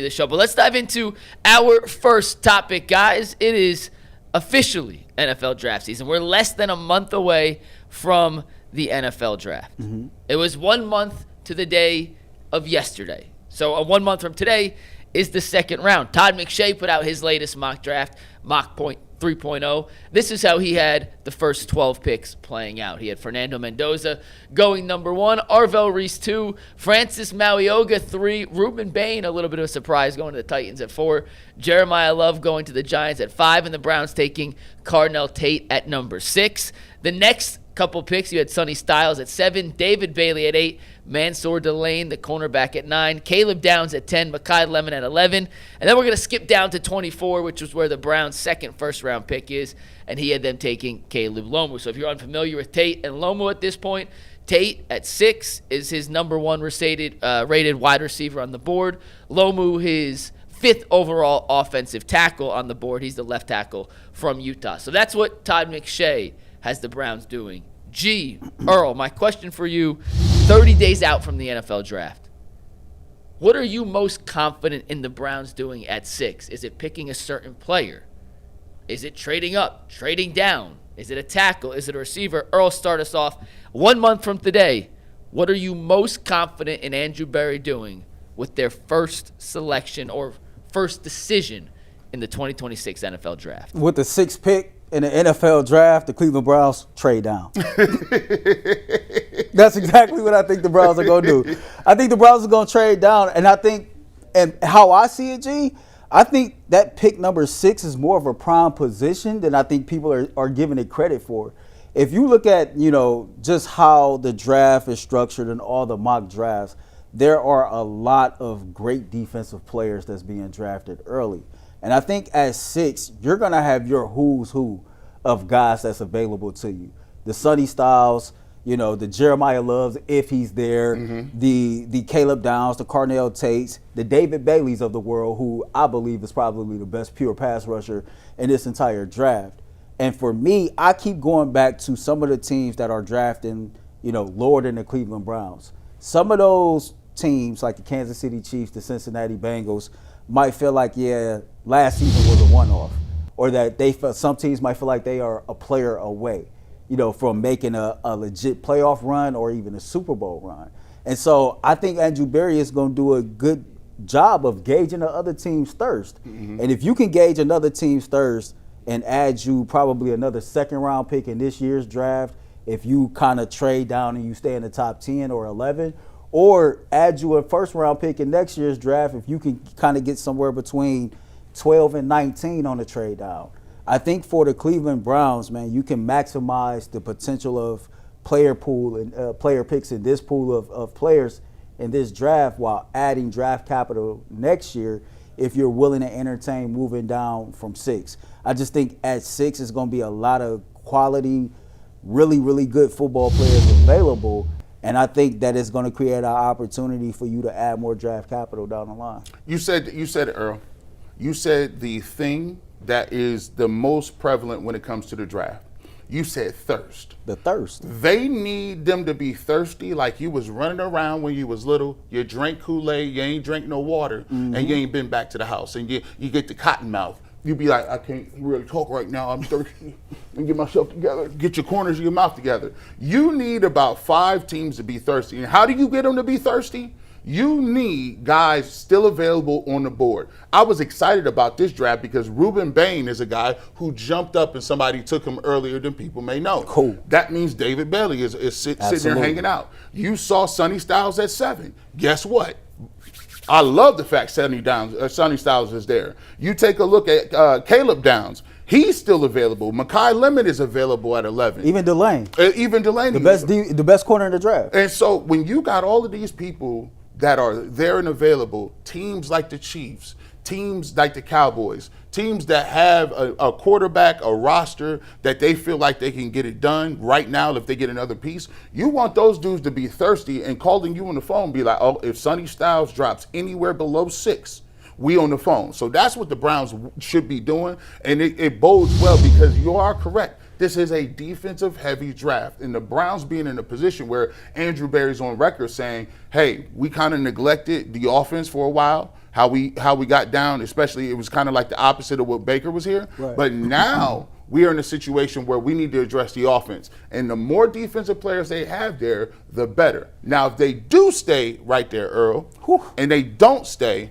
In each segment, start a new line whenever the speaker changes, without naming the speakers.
the show. But let's dive into our first topic, guys. It is officially NFL draft season. We're less than a month away from the NFL draft. It was 1 month to the day of yesterday. So 1 month from today is the second round. Todd McShay put out his latest mock draft, Mock Point 3.0. This is how he had the first 12 picks playing out. He had Fernando Mendoza going number 1, Arvell Reese 2, Francis Mauioga 3, Ruben Bain, a little bit of a surprise, going to the Titans at 4, Jeremiah Love going to the Giants at 5, and the Browns taking Cardinal Tate at number 6. The next couple picks, you had Sonny Styles at 7, David Bailey at 8, Mansour Delane, the cornerback, at 9, Caleb Downs at 10, Mekhi Lemon at 11, and then we're going to skip down to 24, which was where the Browns' second first-round pick is, and he had them taking Caleb Lomu. So if you're unfamiliar with Tate and Lomu at this point, Tate at 6 is his number 1 rated wide receiver on the board. Lomu, his 5th overall offensive tackle on the board. He's the left tackle from Utah. So that's what Todd McShay has the Browns doing. Earl, my question for you, 30 days out from the NFL draft, what are you most confident in the Browns doing at 6? Is it picking a certain player? Is it trading up, trading down? Is it a tackle? Is it a receiver? Earl, start us off. 1 month from today, what are you most confident in Andrew Berry doing with their first selection or first decision in the 2026 NFL draft?
With the 6th pick in the NFL draft, the Cleveland Browns trade down. That's exactly what I think the Browns are going to do. I think the Browns are going to trade down, and I think, and how I see it, I think that pick number 6 is more of a prime position than I think people are giving it credit for. If you look at, just how the draft is structured and all the mock drafts, there are a lot of great defensive players that's being drafted early. And I think at 6, you're going to have your who's who of guys that's available to you. The Sonny Styles, the Jeremiah Loves, if he's there, the Caleb Downs, the Cardinal Tates, the David Baileys of the world, who I believe is probably the best pure pass rusher in this entire draft. And for me, I keep going back to some of the teams that are drafting, lower than the Cleveland Browns. Some of those teams, like the Kansas City Chiefs, the Cincinnati Bengals, might feel like, last season was a one-off, or that some teams might feel like they are a player away, from making a legit playoff run or even a Super Bowl run. And so I think Andrew Berry is going to do a good job of gauging the other team's thirst. And if you can gauge another team's thirst and add you probably another second-round pick in this year's draft, if you kind of trade down and you stay in the top 10 or 11, or add you a first-round pick in next year's draft if you can kind of get somewhere between 12 and 19 on the trade down. I think for the Cleveland Browns, man, you can maximize the potential of player pool and player picks in this pool of players in this draft while adding draft capital next year if you're willing to entertain moving down from 6. I just think at 6 is going to be a lot of quality, really, really good football players available. And I think that it's going to create an opportunity for you to add more draft capital down the line.
You said it, Earl. You said the thing that is the most prevalent when it comes to the draft. You said thirst.
The thirst.
They need them to be thirsty like you was running around when you was little. You drank Kool-Aid, you ain't drank no water, and you ain't been back to the house. And you get the cotton mouth. You be like, I can't really talk right now. I'm thirsty. And get myself together. Get your corners of your mouth together. You need about 5 teams to be thirsty. And how do you get them to be thirsty? You need guys still available on the board. I was excited about this draft because Ruben Bain is a guy who jumped up and somebody took him earlier than people may know.
Cool.
That means David Bailey is sitting there hanging out. You saw Sonny Styles at 7. Guess what? I love the fact Sonny Styles is there. You take a look at Caleb Downs. He's still available. Mekhi Lemon is available at 11.
Even Delane. The best corner in the draft.
And so when you got all of these people that are there and available, teams like the Chiefs, teams like the Cowboys, teams that have a quarterback, a roster that they feel like they can get it done right now if they get another piece, you want those dudes to be thirsty and calling you on the phone, be like, oh, if Sonny Styles drops anywhere below 6, we on the phone. So that's what the Browns should be doing, and it bodes well because you are correct. This is a defensive-heavy draft, and the Browns being in a position where Andrew Berry's on record saying, hey, we kind of neglected the offense for a while. how we got down, especially it was kind of like the opposite of what Baker was here.
Right.
But now we are in a situation where we need to address the offense. And the more defensive players they have there, the better. Now, if they do stay right there, Earl, and they don't stay,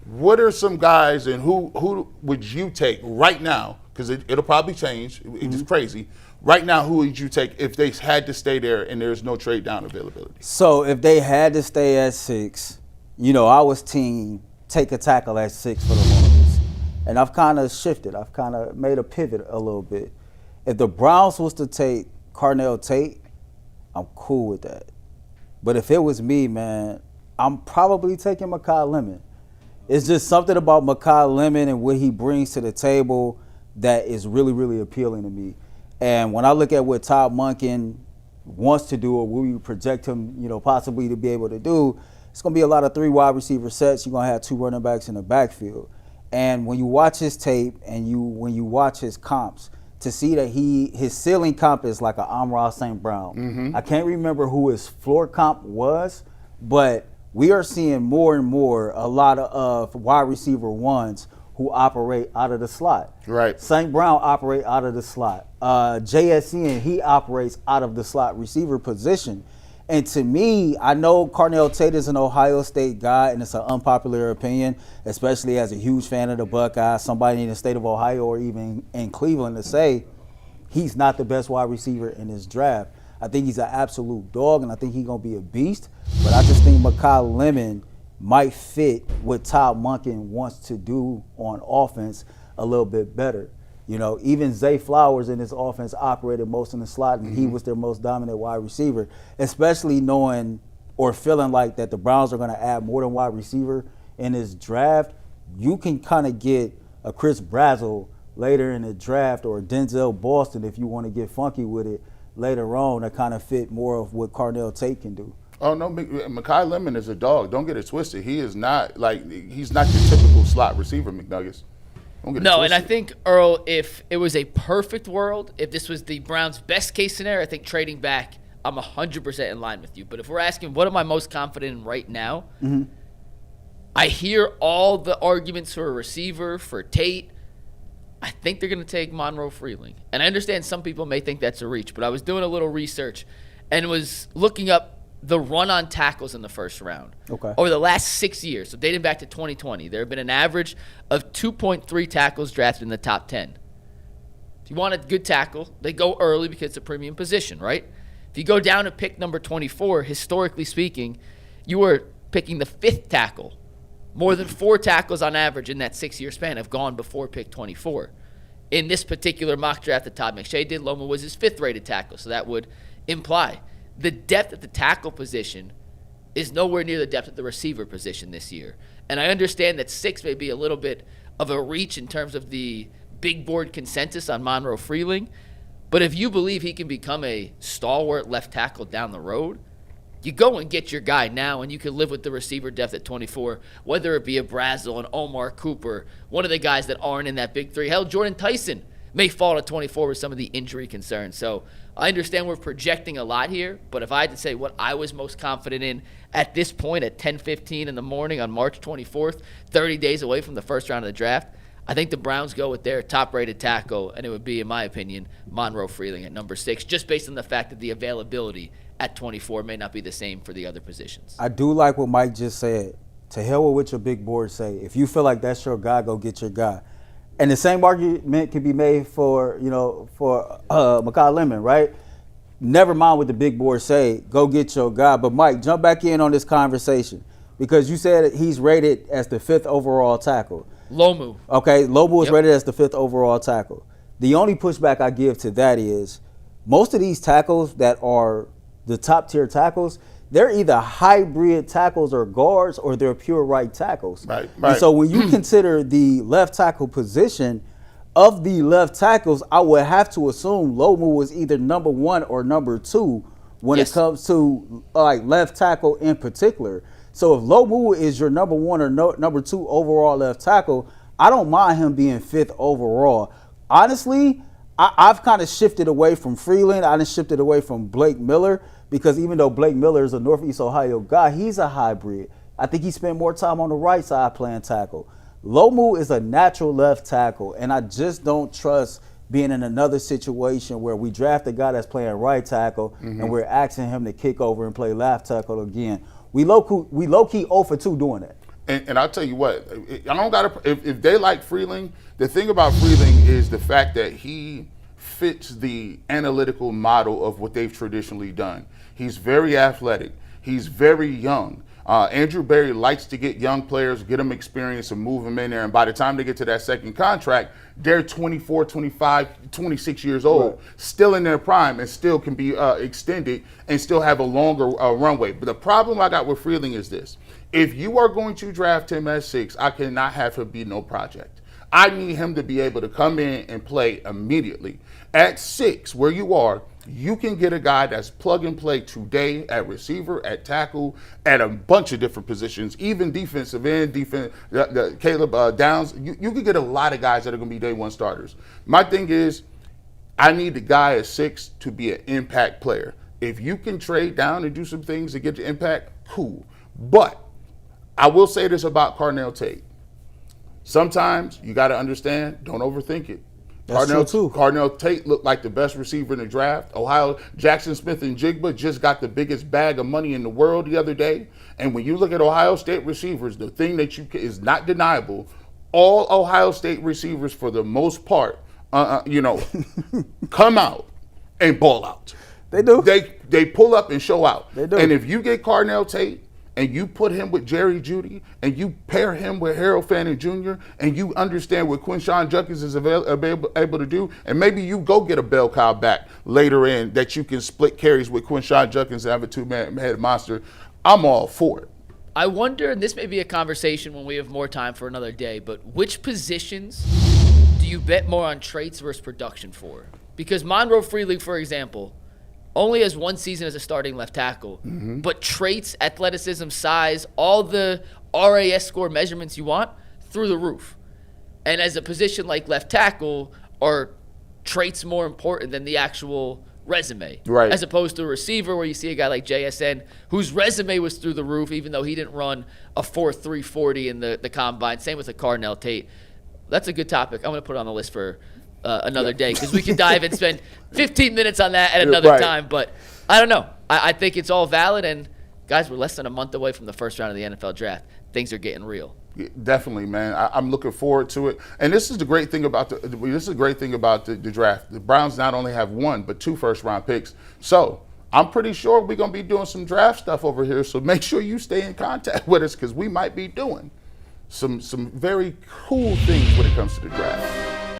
what are some guys and who would you take right now? Because it'll probably change. It's crazy. Right now, who would you take if they had to stay there and there's no trade down availability?
So if they had to stay at 6, I was team take a tackle at 6 for the longest. And I've kind of shifted. I've kind of made a pivot a little bit. If the Browns was to take Carnell Tate, I'm cool with that. But if it was me, man, I'm probably taking Mekhi Lemon. It's just something about Mekhi Lemon and what he brings to the table that is really, really appealing to me. And when I look at what Todd Monken wants to do or what we project him, possibly to be able to do, it's going to be a lot of 3 wide receiver sets. You're going to have 2 running backs in the backfield. And when you watch his tape and when you watch his comps, to see that his ceiling comp is like a Amon-Ra St. Brown. I can't remember who his floor comp was, but we are seeing more and more a lot of wide receiver ones who operate out of the slot.
Right.
St. Brown operate out of the slot. JSN, he operates out of the slot receiver position. And to me, I know Carnell Tate is an Ohio State guy, and it's an unpopular opinion, especially as a huge fan of the Buckeyes, somebody in the state of Ohio or even in Cleveland to say he's not the best wide receiver in this draft. I think he's an absolute dog, and I think he's going to be a beast. But I just think Mekhi Lemon might fit what Todd Monken wants to do on offense a little bit better. Even Zay Flowers in his offense operated most in the slot, and he was their most dominant wide receiver, especially knowing or feeling like that the Browns are going to add more than wide receiver in this draft. You can kind of get a Chris Brazzell later in the draft or Denzel Boston if you want to get funky with it later on to kind of fit more of what Carnell Tate can do.
Oh, no, Mekhi Lemon is a dog. Don't get it twisted. He is not, he's not your typical slot receiver, McNuggets.
No, and I think, Earl, if it was a perfect world, if this was the Browns' best case scenario, I think trading back, I'm 100% in line with you. But if we're asking what am I most confident in right now, I hear all the arguments for a receiver, for Tate. I think they're going to take Monroe Freeling. And I understand some people may think that's a reach, but I was doing a little research and was looking up the run on tackles in the first round.
Okay.
Over the last 6 years, so dating back to 2020, there have been an average of 2.3 tackles drafted in the top 10. If you want a good tackle, they go early because it's a premium position, right? If you go down to pick number 24, historically speaking, you are picking the 5th tackle. More than 4 tackles on average in that 6-year span have gone before pick 24. In this particular mock draft that Todd McShay did, Loma was his 5th rated tackle, so that would imply the depth at the tackle position is nowhere near the depth at the receiver position this year. And I understand that 6 may be a little bit of a reach in terms of the big board consensus on Monroe Freeling. But if you believe he can become a stalwart left tackle down the road, you go and get your guy now, and you can live with the receiver depth at 24, whether it be a Brazzell, an Omar Cooper, one of the guys that aren't in that big 3. Hell, Jordan Tyson may fall to 24 with some of the injury concerns. So I understand we're projecting a lot here, but if I had to say what I was most confident in at this point at 10:15 in the morning on March 24th, 30 days away from the first round of the draft, I think the Browns go with their top-rated tackle, and it would be, in my opinion, Monroe Freeling at number 6, just based on the fact that the availability at 24 may not be the same for the other positions.
I do like what Mike just said. To hell with what your big board say. If you feel like that's your guy, go get your guy. And the same argument can be made for Mekhi Lemon, right? Never mind what the big board say. Go get your guy. But Mike, jump back in on this conversation because you said he's rated as the 5th overall tackle.
Lomu.
Okay, Lomu is rated as the 5th overall tackle. The only pushback I give to that is most of these tackles that are the top tier tackles, they're either hybrid tackles or guards or they're pure right tackles.
Right.
And so when you consider the left tackle position, of the left tackles, I would have to assume Lomu was either number 1 or number 2 when it comes to left tackle in particular. So if Lomu is your number 1 or number 2 overall left tackle, I don't mind him being 5th overall. Honestly, I've kind of shifted away from Freeland. I done shifted away from Blake Miller because even though Blake Miller is a Northeast Ohio guy, he's a hybrid. I think he spent more time on the right side playing tackle. Lomu is a natural left tackle, and I just don't trust being in another situation where we draft a guy that's playing right tackle and we're asking him to kick over and play left tackle again. We low-key 0 for 2 doing that.
And I'll tell you what, I don't gotta. If they like Freeling, the thing about Freeling is the fact that he fits the analytical model of what they've traditionally done. He's very athletic. He's very young. Andrew Berry likes to get young players, get them experience and move them in there. And by the time they get to that second contract, they're 24, 25, 26 years old, right, still in their prime and still can be extended and still have a longer runway. But the problem I got with Freeling is this. If you are going to draft him at 6, I cannot have him be no project. I need him to be able to come in and play immediately. At 6, where you are, you can get a guy that's plug and play today at receiver, at tackle, at a bunch of different positions, even defensive end, Caleb Downs. You can get a lot of guys that are going to be day one starters. My thing is, I need the guy at 6 to be an impact player. If you can trade down and do some things to get the impact, cool. But I will say this about Carnell Tate. Sometimes you got to understand, don't overthink it.
That's true too.
Carnell Tate looked like the best receiver in the draft. Ohio, Jackson Smith and Jigba just got the biggest bag of money in the world the other day. And when you look at Ohio State receivers, the thing that is not deniable, all Ohio State receivers for the most part, come out and ball out.
They do.
They pull up and show out.
They do.
And if you get Carnell Tate and you put him with Jerry Jeudy and you pair him with Harold Fanning Jr. and you understand what Quinshon Judkins is able to do, and maybe you go get a bell cow back later in that you can split carries with Quinshon Judkins and have a two-man monster, I'm all for it.
I wonder, and this may be a conversation when we have more time for another day, but which positions do you bet more on traits versus production for? Because Monroe Freeling, for example, only has 1 season as a starting left tackle, but traits, athleticism, size, all the RAS score measurements you want, through the roof. And as a position like left tackle, are traits more important than the actual resume?
Right.
As opposed to a receiver where you see a guy like JSN, whose resume was through the roof, even though he didn't run a 4.3 40 in the combine. Same with a Carnell Tate. That's a good topic. I'm going to put it on the list for another day, because we could dive and spend 15 minutes on that at another time. But I don't know. I think it's all valid. And guys, we're less than a month away from the first round of the NFL draft. Things are getting real.
Yeah, definitely, man. I'm looking forward to it. And this is the great thing about the draft. The Browns not only have 1 but 2 first-round picks. So I'm pretty sure we're going to be doing some draft stuff over here. So make sure you stay in contact with us, because we might be doing some very cool things when it comes to the draft.